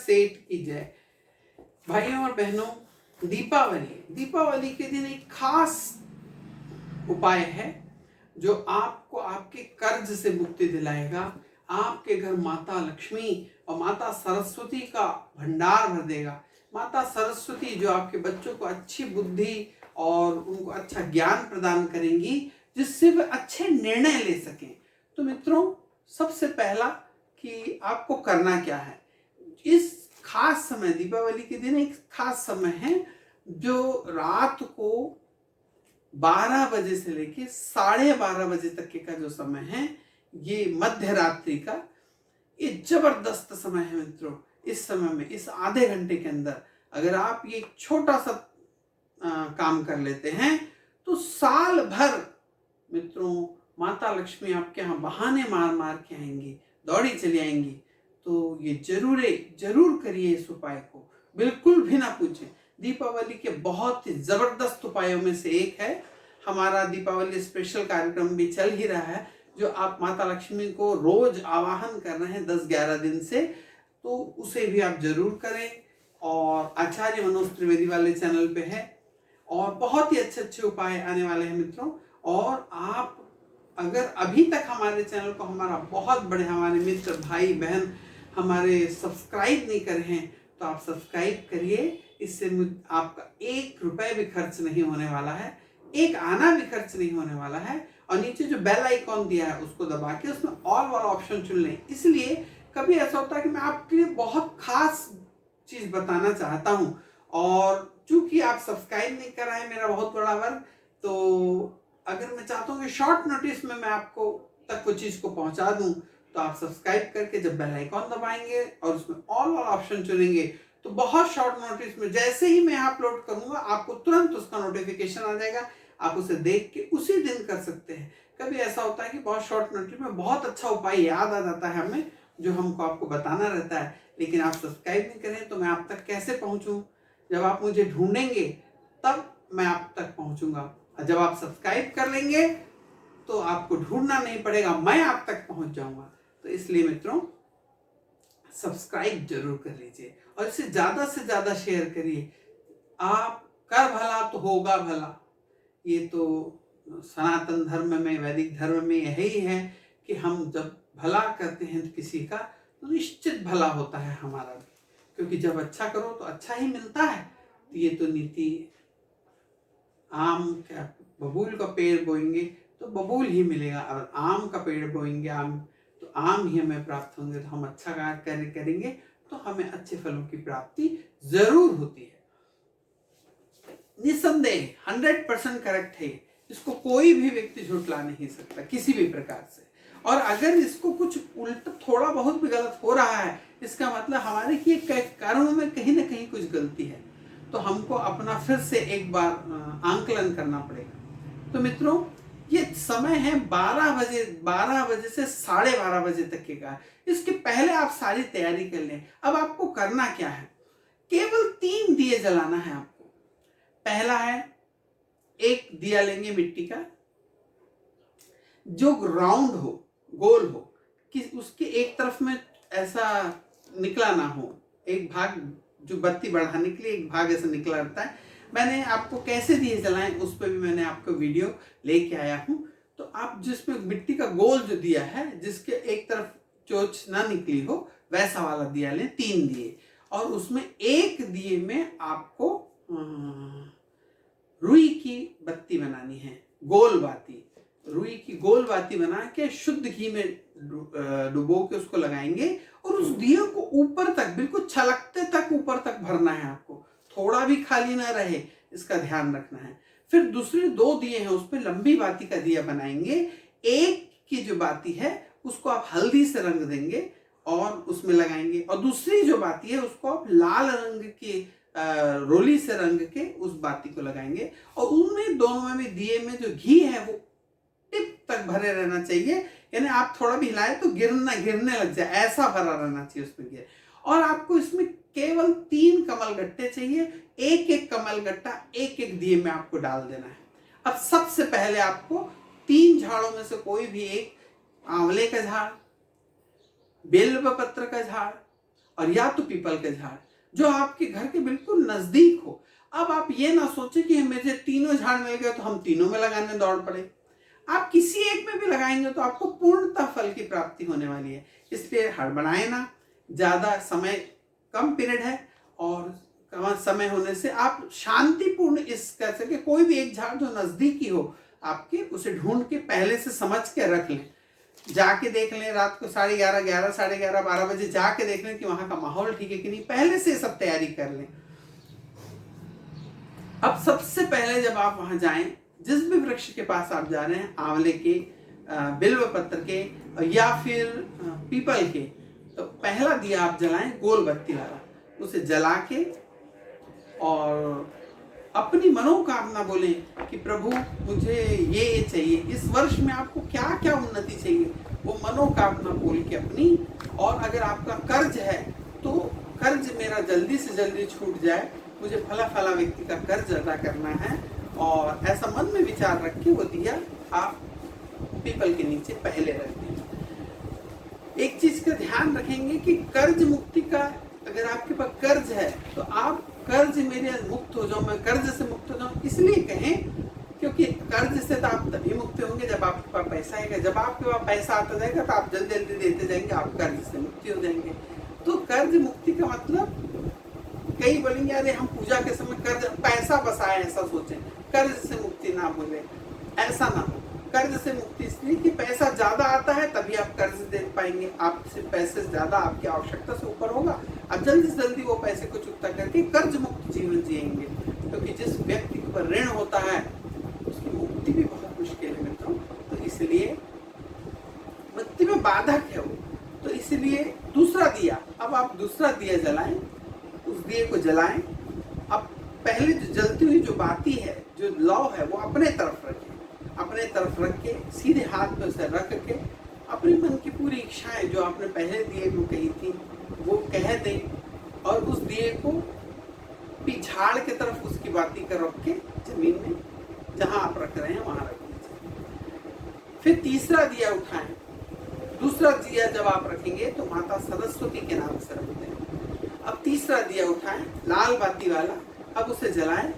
सेठ की जय। भाइयों और बहनों, दीपावली के दिन एक खास उपाय है जो आपको आपके कर्ज से मुक्ति दिलाएगा, आपके घर माता लक्ष्मी और माता सरस्वती का भंडार भर देगा। माता सरस्वती जो आपके बच्चों को अच्छी बुद्धि और उनको अच्छा ज्ञान प्रदान करेंगी, जिससे वे अच्छे निर्णय ले सकें। तो मित्रों, सबसे पहला कि आपको करना क्या है, इस खास समय, दीपावली के दिन एक खास समय है जो रात को 12 बजे से लेके 12:30 बजे तक का जो समय है, ये मध्य रात्रि का ये जबरदस्त समय है मित्रों। इस समय में, इस आधे घंटे के अंदर अगर आप ये छोटा सा काम कर लेते हैं तो साल भर मित्रों माता लक्ष्मी आपके यहाँ बहाने मार मार के आएंगी, दौड़ी चली आएंगी। तो ये जरूर करिए इस उपाय को, बिल्कुल भी ना पूछें। दीपावली के बहुत ही जबरदस्त उपायों में से एक है। हमारा दीपावली स्पेशल कार्यक्रम भी चल ही रहा है, जो आप माता लक्ष्मी को रोज आवाहन कर रहे हैं 10-11 दिन से, तो उसे भी आप जरूर करें। और आचार्य मनोज त्रिवेदी वाले चैनल पे है और बहुत ही अच्छे उपाय आने वाले हैं मित्रों। और आप अगर अभी तक हमारे चैनल को, हमारा बहुत बड़े हमारे मित्र भाई बहन हमारे सब्सक्राइब नहीं करे हैं, तो आप सब्सक्राइब करिए। इससे आपका 1 रुपए भी खर्च नहीं होने वाला है, एक आना भी खर्च नहीं होने वाला है। और नीचे जो बेल आइकॉन दिया है उसको दबा के उसमें ऑल वाला ऑप्शन चुन लें। इसलिए कभी ऐसा होता है कि मैं आपके लिए बहुत खास चीज बताना चाहता हूं, और चूंकि आप सब्सक्राइब नहीं कर रहे हैं, मेरा बहुत बड़ा वर्ग, तो अगर मैं चाहता हूँ कि शॉर्ट नोटिस में मैं आपको तक वो चीज को पहुंचा दूं, तो आप सब्सक्राइब करके जब बेल आइकॉन दबाएंगे और उसमें ऑल वाला ऑप्शन चुनेंगे, तो बहुत शॉर्ट नोटिस में जैसे ही मैं अपलोड करूंगा आपको तुरंत उसका नोटिफिकेशन आ जाएगा। आप उसे देख के उसी दिन कर सकते हैं। कभी ऐसा होता है कि बहुत शॉर्ट नोटिस में बहुत अच्छा उपाय याद आ जाता है हमें, जो हमको आपको बताना रहता है, लेकिन आप सब्सक्राइब नहीं करें तो मैं आप तक कैसे पहुंचूं? जब आप मुझे ढूंढेंगे तब मैं आप तक पहुंचूंगा। जब आप सब्सक्राइब कर लेंगे तो आपको ढूंढना नहीं पड़ेगा, मैं आप तक पहुंच जाऊंगा। तो इसलिए मित्रों, सब्सक्राइब जरूर कर लीजिए और इसे ज्यादा से ज्यादा शेयर करिए। आप कर भला तो होगा भला, ये तो सनातन धर्म में, वैदिक धर्म में यही है कि हम जब भला करते हैं किसी का तो निश्चित भला होता है हमारा भी, क्योंकि जब अच्छा करो तो अच्छा ही मिलता है। तो ये तो नीति, आम क्या, बबूल का पेड़ बोएंगे तो बबूल ही मिलेगा, और आम का पेड़ बोएंगे आम तो आम ही हमें प्राप्त होंगे। तो हम अच्छा कार्य करेंगे तो हमें अच्छे फलों की प्राप्ति जरूर होती है। निसंदेह 100% करेक्ट है, इसको कोई भी व्यक्ति झुठला नहीं सकता किसी भी प्रकार से। और अगर इसको कुछ उल्टा थोड़ा बहुत भी गलत हो रहा है, इसका मतलब हमारे किए कर्म में कहीं ना कहीं कुछ गलती है, तो हमको अपना फिर से एक बार आंकलन करना पड़ेगा। तो मित्रों, ये समय है 12 बजे से 12:30 बजे तक के का। इसके पहले आप सारी तैयारी कर लें। अब आपको करना क्या है, केवल 3 दिए जलाना है आपको। पहला है, एक दिया लेंगे मिट्टी का जो राउंड हो, गोल हो, कि उसके एक तरफ में ऐसा निकला ना हो, एक भाग जो बत्ती बढ़ाने के लिए एक भाग ऐसा निकला रहता है। मैंने आपको कैसे दिए जलाएं उस पर भी मैंने आपको वीडियो लेके आया हूं। तो आप जिसमें मिट्टी का गोल जो दिया है, जिसके एक तरफ चोंच ना निकली हो, वैसा वाला दिया लें, 3 दिए। और उसमें एक दिए में आपको रुई की बत्ती बनानी है, गोल बाती। रुई की गोल बाती बना के शुद्ध घी में डुबो के उसको लगाएंगे, और उस दिए को ऊपर तक, बिल्कुल छलकते तक ऊपर तक भरना है आपको, थोड़ा भी खाली ना रहे, इसका ध्यान रखना है। फिर दूसरे 2 दिए हैं, उस पर लंबी बाती का दिया बनाएंगे। एक की जो बाती है उसको आप हल्दी से रंग देंगे और उसमें लगाएंगे, और दूसरी जो बाती है उसको आप लाल रंग की रोली से रंग के उस बाती को लगाएंगे। और उनमें दोनों में भी दिए में जो घी है वो टिप तक भरे रहना चाहिए, यानी आप थोड़ा भी हिलाए तो गिरने लग जाए, ऐसा भरा रहना चाहिए उसमें घी। और आपको इसमें केवल 3 कमल गट्टे चाहिए, एक एक कमल गट्टा एक एक दिए में आपको डाल देना है। अब सबसे पहले आपको 3 झाड़ों में से कोई भी एक, आंवले का झाड़, बेलपत्र का झाड़ और या तो पीपल के झाड़ जो आपके घर के बिल्कुल नजदीक हो। अब आप ये ना सोचे कि मुझे तीनों झाड़ मिल गए तो हम तीनों में लगाने दौड़ पड़े। आप किसी एक में भी लगाएंगे तो आपको पूर्णतः फल की प्राप्ति होने वाली है। इसलिए हड़बड़ाए ना, ज्यादा समय, कम पीरियड है और कम समय होने से आप शांतिपूर्ण इस कह सके कोई भी एक झाड़ जो नजदीकी हो आपके, उसे ढूंढ के पहले से समझ के रख लें। जाके देख लें रात को 11:30, 11, 11:30, 12 बजे जाके देख लें कि वहां का माहौल ठीक है कि नहीं, पहले से सब तैयारी कर लें। अब सबसे पहले जब आप वहां जाएं, जिस भी वृक्ष के पास आप जा रहे हैं, आंवले के, बिल्व पत्र के या फिर पीपल के, तो पहला दिया आप जलाएं गोल बत्ती वाला। उसे जला के और अपनी मनोकामना बोलें कि प्रभु मुझे ये चाहिए, इस वर्ष में आपको क्या क्या उन्नति चाहिए, वो मनोकामना बोल के अपनी। और अगर आपका कर्ज है तो कर्ज मेरा जल्दी से जल्दी छूट जाए, मुझे फला फला व्यक्ति का कर्ज अदा करना है, और ऐसा मन में विचार रख के वो दिया आप पीपल के नीचे पहले रख दें। एक चीज का ध्यान रखेंगे कि कर्ज मुक्ति का, अगर आपके पास कर्ज है तो आप कर्ज मेरे मुक्त हो जाओ, मैं कर्ज से मुक्त हो जाऊं, इसलिए कहें क्योंकि कर्ज से तो आप तभी मुक्त होंगे जब आपके पास पैसा आएगा। जब आपके पास पैसा आता जाएगा तो आप जल्दी जल्दी देते जाएंगे, आप कर्ज से मुक्ति हो जाएंगे। तो कर्ज मुक्ति का मतलब, कई बोलेंगे अरे हम पूजा के समय कर्ज पैसा बसाए, ऐसा सोचें, कर्ज से मुक्ति ना बोले, ऐसा ना हो। कर्ज से मुक्ति इसलिए कि पैसा ज्यादा आता है तभी आप कर्ज दे पाएंगे, आपसे पैसे ज्यादा आपकी आवश्यकता से ऊपर होगा, आप जल्दी से जल्दी वो पैसे को चुकता करके कर्ज मुक्त जीवन जिएंगे। क्योंकि जिस व्यक्ति के ऊपर ऋण होता है उसकी मुक्ति भी बहुत मुश्किल है मित्रों। तो इसलिए मुक्ति में बाधक है वो। तो इसलिए दूसरा दिया, अब आप दूसरा दिया जलाएं, उस दिए को जलाएं। अब पहले जो जलती हुई जो बाती है, जो लौ है, वो अपने तरफ रखें, अपने तरफ रख के सीधे हाथ में उसे रख के अपने मन की पूरी इच्छाएं जो आपने पहले दिए को कही थी वो कह दें, और उस दिए को झाड़ के तरफ उसकी बाती का रख के जमीन में जहां आप रख रहे हैं वहां रख दीजिए। फिर तीसरा दिया उठाएं। दूसरा दिया जब आप रखेंगे तो माता सरस्वती के नाम से रख दें। अब तीसरा दिया उठाएं, लाल बाती वाला, अब उसे जलाएं।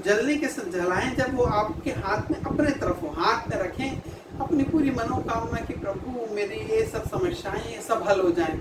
जलने के साथ जलाएं जब वो आपके हाथ में अपने तरफ हो, हाथ में रखें अपनी पूरी मनोकामना की प्रभु मेरी ये सब समस्याएं ये सब हल हो जाएं,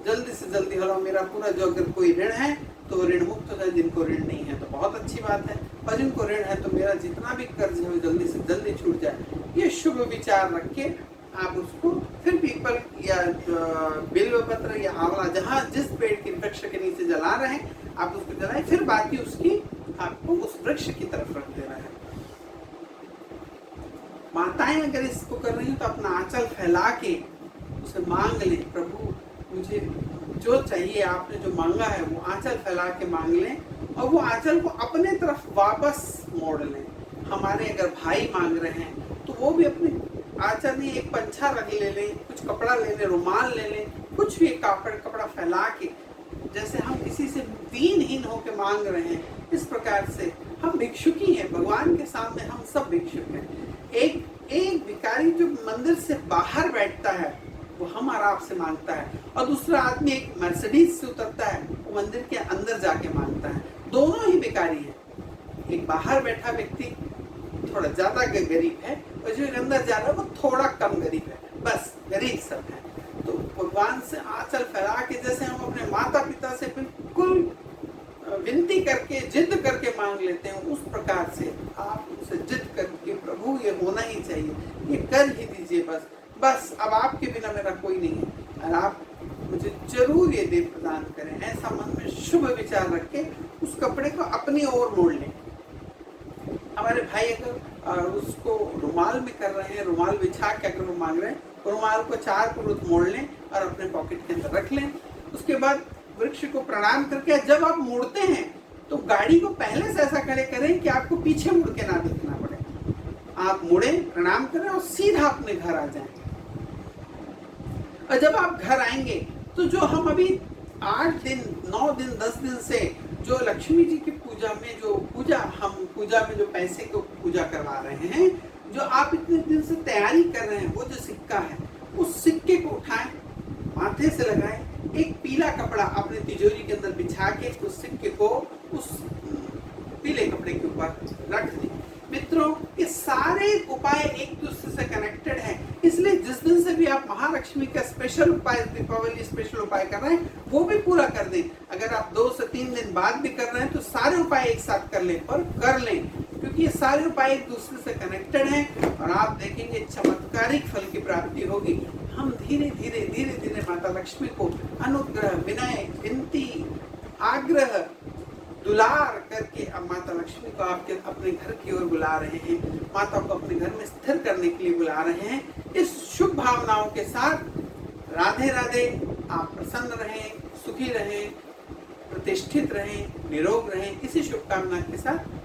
जल्दी से जल्दी हल हो, मेरा पूरा जो अगर कोई ऋण है तो ऋण मुक्त हो जाए, जिनको ऋण नहीं है तो बहुत अच्छी बात है, और जिनको ऋण है तो मेरा जितना भी कर्ज है वो जल्दी से जल्दी छूट जाए। ये शुभ विचार रख के आप उसको फिर पीपल या बिल्व पत्र या आंवला, जहाँ जिस पेड़ के वृक्ष के नीचे जला रहे हैं आप उसको जलाएं, फिर बाकी उसकी आपको उस वृक्ष की तरफ रख देना है। माताएं अगर इसको कर रही हैं तो अपना आंचल फैला के उसे मांग लें, प्रभु मुझे जो चाहिए आपने जो मांगा है वो आंचल फैला के मांग लें, और वो आंचल को अपने तरफ वापस मोड़ लें। हमारे अगर भाई मांग रहे हैं तो वो भी अपने आंचल में एक पंछा रख ले लें, कुछ कपड़ा ले लें, रुमाल ले लें, कुछ भी कपड़ा फैला के, जैसे हम किसी से दीनहीन होकर मांग रहे हैं, इस प्रकार से हम भिक्षुकी हैं, भगवान के सामने हम सब भिक्षुक हैं। एक भिखारी जो मंदिर से बाहर बैठता है वो हमारा आपसे मांगता है, और दूसरा आदमी एक मर्सिडीज से उतरता है वो मंदिर के अंदर जाके मांगता है। दोनों ही भिखारी हैं। एक बाहर बैठा व्यक्ति थोड़ा ज्यादा गरीब है, और जो अंदर जा रहा है वो थोड़ा कम गरीब है, बस गरीब सब है। तो भगवान से आंचल फैला के जैसे हम अपने माता पिता से बिल्कुल विनती करके जिद करके मांग लेते हैं, उस प्रकार से आप उनसे जिद करके प्रभु ये होना ही चाहिए, ये कर ही दीजिए, बस अब आपके बिना मेरा कोई नहीं है, और आप मुझे जरूर ये दे प्रदान करें। ऐसा मन में शुभ विचार रख के उस कपड़े को अपनी ओर मोड़ लें। हमारे भाई अगर उसको रुमाल में कर रहे हैं, रुमाल बिछा के अगर वो मांग रहे हैं, रुमाल को चार पुरुष मोड़ लें और अपने पॉकेट के अंदर रख लें। उसके बाद वृक्ष को प्रणाम करके जब आप मुड़ते हैं तो गाड़ी को पहले से ऐसा खड़े करें कि आपको पीछे मुड़ के ना देखना पड़े। आप मुड़े, प्रणाम करें और सीधा अपने घर आ जाएं। और जब आप घर आएंगे तो जो हम अभी 8 दिन, 9 दिन, 10 दिन से जो लक्ष्मी जी की पूजा में हम पूजा में जो पैसे को पूजा करवा रहे हैं, जो आप इतने दिन से तैयारी कर रहे हैं, वो जो सिक्का है उस सिक्के को उठाएं, माथे से लगाएं, एक पीला कपड़ा अपने तिजोरी के अंदर बिछा के उस सिक्के को उस पीले कपड़े के ऊपर रख दें। मित्रों, ये सारे उपाय एक दूसरे से कनेक्टेड हैं, इसलिए जिस दिन से भी आप महालक्ष्मी का स्पेशल उपाय, दीपावली स्पेशल उपाय कर रहे हैं, वो भी पूरा कर दें। अगर आप 2 से 3 दिन बाद भी कर रहे हैं तो सारे उपाय एक साथ कर लें, पर कर लें, क्योंकि ये सारे उपाय एक दूसरे से कनेक्टेड हैं और आप देखेंगे चमत्कारिक फल की प्राप्ति होगी। हम धीरे धीरे धीरे धीरे माता लक्ष्मी को अनुग्रह, विनय, विनती, आग्रह, दुलार करके अब माता लक्ष्मी को आपके अपने घर की ओर बुला रहे हैं, माता को अपने घर में स्थिर करने के लिए बुला रहे हैं। इस शुभ भावनाओं के साथ राधे राधे। आप प्रसन्न रहें, सुखी रहें, प्रतिष्ठित रहें, निरोग रहें, इसी शुभकामना के साथ